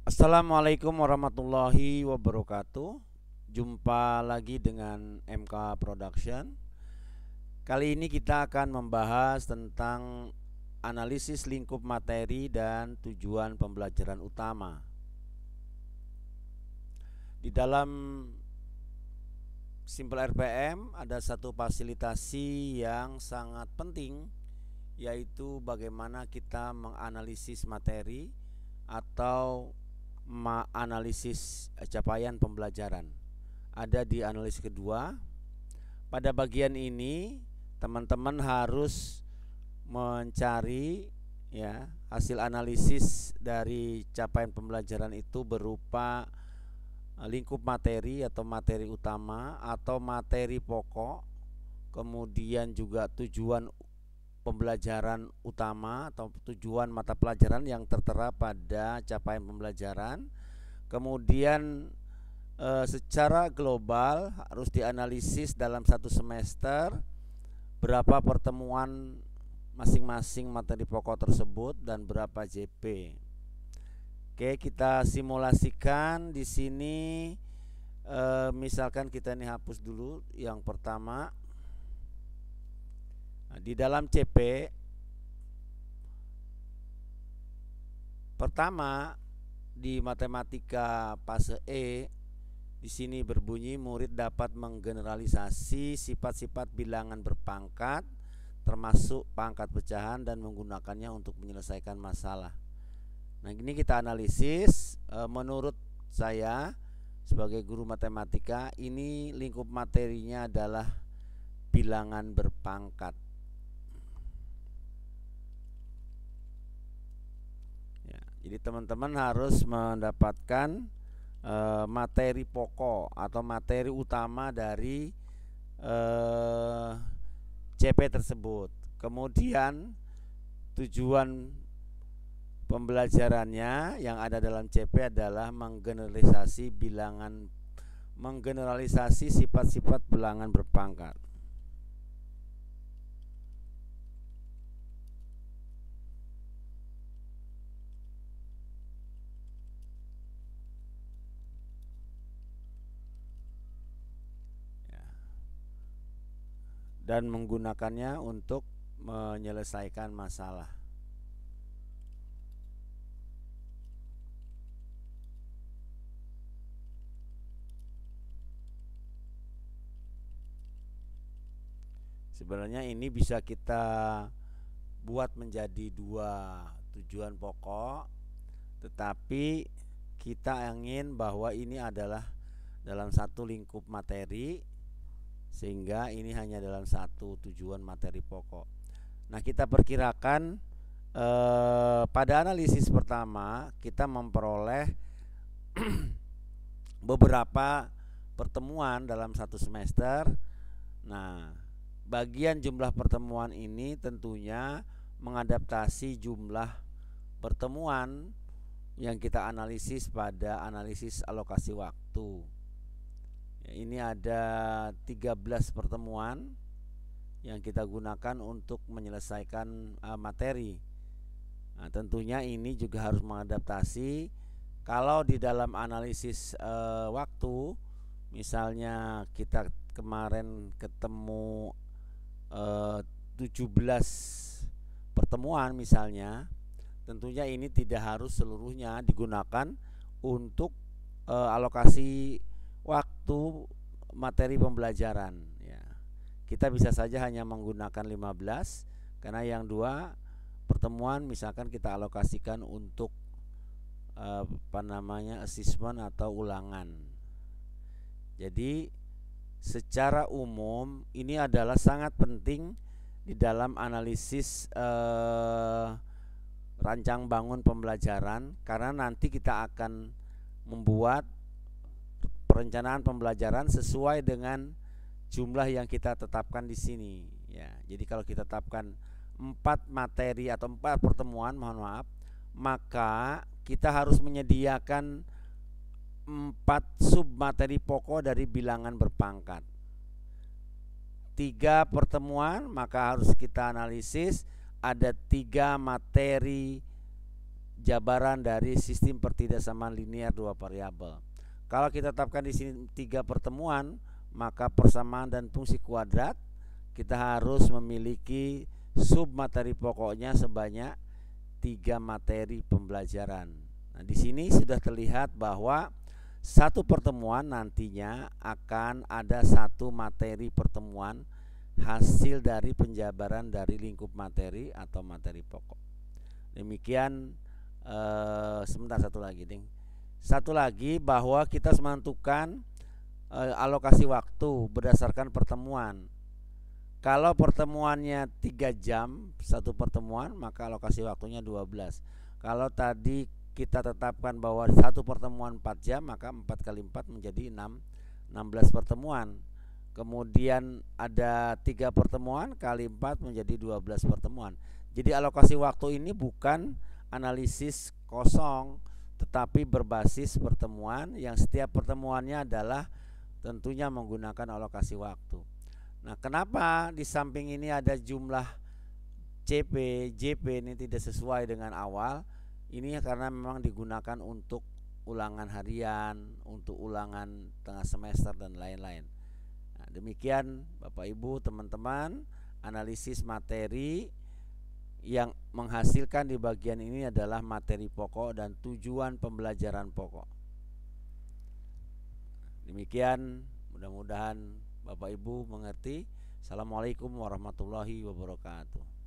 Assalamualaikum warahmatullahi wabarakatuh. Jumpa lagi dengan MK Production. Kali ini kita akan membahas tentang analisis lingkup materi dan tujuan pembelajaran utama. Di dalam Simple RPM ada satu fasilitasi yang sangat penting, yaitu bagaimana kita menganalisis materi atau analisis capaian pembelajaran. Ada di analisis kedua. Pada bagian ini teman-teman harus mencari hasil analisis dari capaian pembelajaran itu berupa lingkup materi atau materi utama atau materi pokok, kemudian juga tujuan pembelajaran utama atau tujuan mata pelajaran yang tertera pada capaian pembelajaran. Kemudian secara global harus dianalisis dalam satu semester berapa pertemuan masing-masing materi pokok tersebut dan berapa JP. Oke, kita simulasikan di sini. Misalkan kita ini hapus dulu yang pertama. Di dalam CP pertama di matematika fase E, di sini berbunyi murid dapat menggeneralisasi sifat-sifat bilangan berpangkat termasuk pangkat pecahan dan menggunakannya untuk menyelesaikan masalah. Nah, ini kita analisis. Menurut saya sebagai guru matematika, ini lingkup materinya adalah bilangan berpangkat. Jadi teman-teman harus mendapatkan materi pokok atau materi utama dari CP tersebut. Kemudian tujuan pembelajarannya yang ada dalam CP adalah menggeneralisasi sifat-sifat bilangan berpangkat. Dan menggunakannya untuk menyelesaikan masalah. Sebenarnya ini bisa kita buat menjadi dua tujuan pokok, tetapi kita ingin bahwa ini adalah dalam satu lingkup materi, sehingga ini hanya dalam satu tujuan materi pokok. Nah, kita perkirakan pada analisis pertama kita memperoleh beberapa pertemuan dalam satu semester. Nah, bagian jumlah pertemuan ini tentunya mengadaptasi jumlah pertemuan yang kita analisis pada analisis alokasi waktu. Ini ada 13 pertemuan yang kita gunakan untuk menyelesaikan materi. Nah, tentunya ini juga harus mengadaptasi. Kalau di dalam analisis waktu, misalnya kita kemarin ketemu 17 pertemuan misalnya, tentunya ini tidak harus seluruhnya digunakan untuk alokasi waktu materi pembelajaran ya. Kita bisa saja hanya menggunakan 15 karena yang dua pertemuan misalkan kita alokasikan untuk assessment atau ulangan. Jadi secara umum ini adalah sangat penting di dalam analisis rancang bangun pembelajaran, karena nanti kita akan membuat perencanaan pembelajaran sesuai dengan jumlah yang kita tetapkan di sini ya. Jadi kalau kita tetapkan 4 materi atau 4 pertemuan, maka kita harus menyediakan 4 sub materi pokok dari bilangan berpangkat. 3 pertemuan, maka harus kita analisis ada 3 materi jabaran dari sistem pertidaksamaan linear dua variabel. Kalau kita tetapkan di sini 3 pertemuan, maka persamaan dan fungsi kuadrat kita harus memiliki sub materi pokoknya sebanyak 3 materi pembelajaran. Nah, di sini sudah terlihat bahwa satu pertemuan nantinya akan ada satu materi pertemuan hasil dari penjabaran dari lingkup materi atau materi pokok. Demikian. Sebentar, satu lagi bahwa kita menentukan alokasi waktu berdasarkan pertemuan. Kalau pertemuannya 3 jam satu pertemuan, maka alokasi waktunya 12. Kalau tadi kita tetapkan bahwa satu pertemuan 4 jam, maka 4 kali 4 menjadi 16 pertemuan. Kemudian ada 3 pertemuan kali 4 menjadi 12 pertemuan. Jadi alokasi waktu ini bukan analisis kosong, tetapi berbasis pertemuan yang setiap pertemuannya adalah tentunya menggunakan alokasi waktu. Nah, kenapa di samping ini ada jumlah CP, JP ini tidak sesuai dengan awal? Ini karena memang digunakan untuk ulangan harian, untuk ulangan tengah semester dan lain-lain. Nah, demikian Bapak Ibu teman-teman, analisis materi yang menghasilkan di bagian ini adalah materi pokok dan tujuan pembelajaran pokok. Demikian, mudah-mudahan Bapak Ibu mengerti. Assalamualaikum warahmatullahi wabarakatuh.